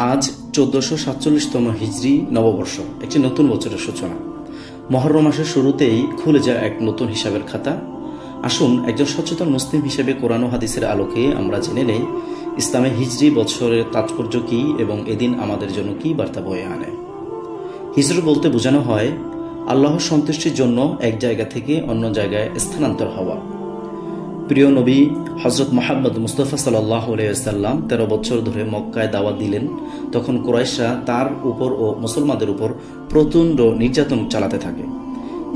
আজ 1447তম হিজরি নববর্ষ, একটি নতুন বছরের সূচনা। মহররম মাসের শুরুতেই খুলে যায় এক নতুন হিসাবের খাতা। আসুন একজন সচেতন মুসলিম হিসেবে কোরআন ও হাদিসের আলোকে আমরা জেনে নেই ইসলামে হিজরি বছরের তাৎপর্য কী এবং এদিন আমাদের জন্য কী বার্তা বয়ে আনে। হিজরত বলতে বোঝানো হয় আল্লাহর সন্তুষ্টির জন্য এক জায়গা থেকে অন্য জায়গায় স্থানান্তর হওয়া। প্রিয় নবী হজরত মুহাম্মদ মুস্তাফা সাল্লাল্লাহু আলাইহি ওয়াসাল্লাম 13 বছর ধরে মক্কায় দাওয়াত দিলেন। তখন কুরাইশরা তার উপর ও মুসলমানদের উপর প্রচণ্ড নির্যাতন চালাতে থাকে।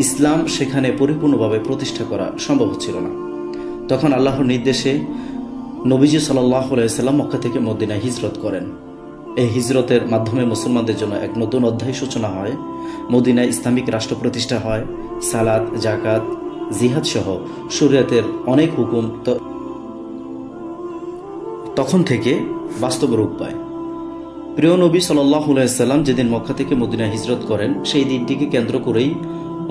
ইসলাম সেখানে পরিপূর্ণভাবে প্রতিষ্ঠা করা সম্ভব হচ্ছিল না। তখন আল্লাহর নির্দেশে নবীজি সাল্লাল্লাহু আলাইহি ওয়াসাল্লাম মক্কা থেকে মদিনায় হিজরত করেন। এই হিজরতের মাধ্যমে মুসলমানদের জন্য এক নতুন অধ্যায় সূচনা হয়। মদিনায় ইসলামিক রাষ্ট্র প্রতিষ্ঠা হয়। সালাত, জাকাত, জিহাদ সহ শরীয়তের অনেক হুকুম তখন থেকে বাস্তব রূপ পায়। প্রিয় নবী সাল্লাল্লাহু আলাইহি ওয়াসাল্লাম যেদিন মক্কা থেকে মদিনায় হিজরত করেন, সেই দিনটিকে কেন্দ্র করেই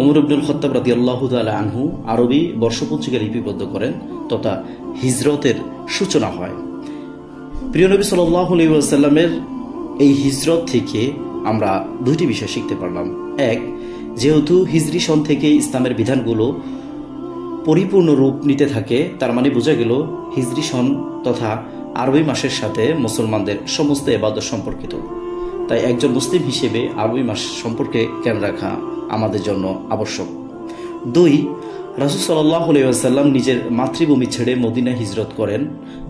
ওমর ইবনুল খাত্তাব রাদিয়াল্লাহু তাআলা আনহু আরবি বর্ষপঞ্জিকা লিপিবদ্ধ করেন তথা হিজরতের সূচনা হয়। প্রিয় নবী সাল্লাল্লাহু আলাইহি ওয়াসাল্লামের এই হিজরত থেকে আমরা দুইটি বিষয় শিখতে পারলাম। এক, যেহেতু হিজরি সন থেকে ইসলামের বিধানগুলো পরিপূর্ণ রূপ নিতে থাকে, তার মানে বোঝা গেল হিজরি সন তথা আরবি মাসের সাথে মুসলমানদের সমস্ত ইবাদত সম্পর্কিত। তাই একজন মুসলিম হিসেবে আরবি মাস সম্পর্কে জ্ঞান রাখা আমাদের জন্য আবশ্যক। দুই, রাসূল সাল্লাল্লাহু আলাইহি ওয়াসাল্লাম নিজের মাতৃভূমি ছেড়ে মদিনায় হিজরত করেন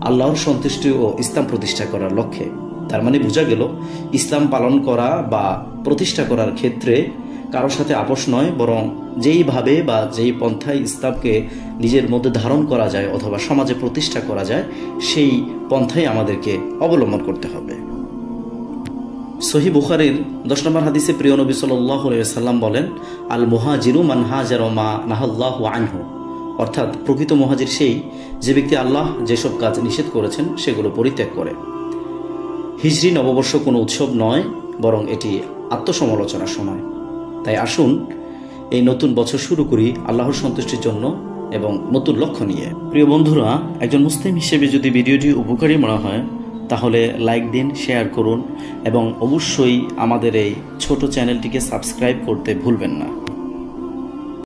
আল্লাহর সন্তুষ্টি ও ইসলাম প্রতিষ্ঠা করার লক্ষ্যে। তার মানে বোঝা গেল ইসলাম পালন করা বা প্রতিষ্ঠা করার ক্ষেত্রে কারোর সাথে আপোষ নয়, বরং যেইভাবে বা যেই পন্থায় ইসলামকে নিজের মধ্যে ধারণ করা যায় অথবা সমাজে প্রতিষ্ঠা করা যায়, সেই পন্থাই আমাদেরকে অবলম্বন করতে হবে। সহিহ বুখারীর 10 নম্বর হাদিসে প্রিয় নবী সাল্লাল্লাহু আলাইহি ওয়াসাল্লাম বলেন, আল মুহাজিরু মান হাজারা মা নাহাল্লাহু আনহু, অর্থাৎ প্রকৃত মুহাজির সেই যে ব্যক্তি আল্লাহ যেসব কাজ নিষেধ করেছেন সেগুলো পরিত্যাগ করে। হিজরি নববর্ষ কোনো উৎসব নয়, বরং এটি আত্মসমালোচনার সময়। তাই আসুন এই নতুন বছর শুরু করি আল্লাহর সন্তুষ্টির জন্য এবং নতুন লক্ষ্য নিয়ে। প্রিয় বন্ধুরা, একজন মুসলিম হিসেবে যদি ভিডিওটি উপকারী মনে হয় তাহলে লাইক দিন, শেয়ার করুন এবং অবশ্যই আমাদের এই ছোট চ্যানেলটিকে সাবস্ক্রাইব করতে ভুলবেন না।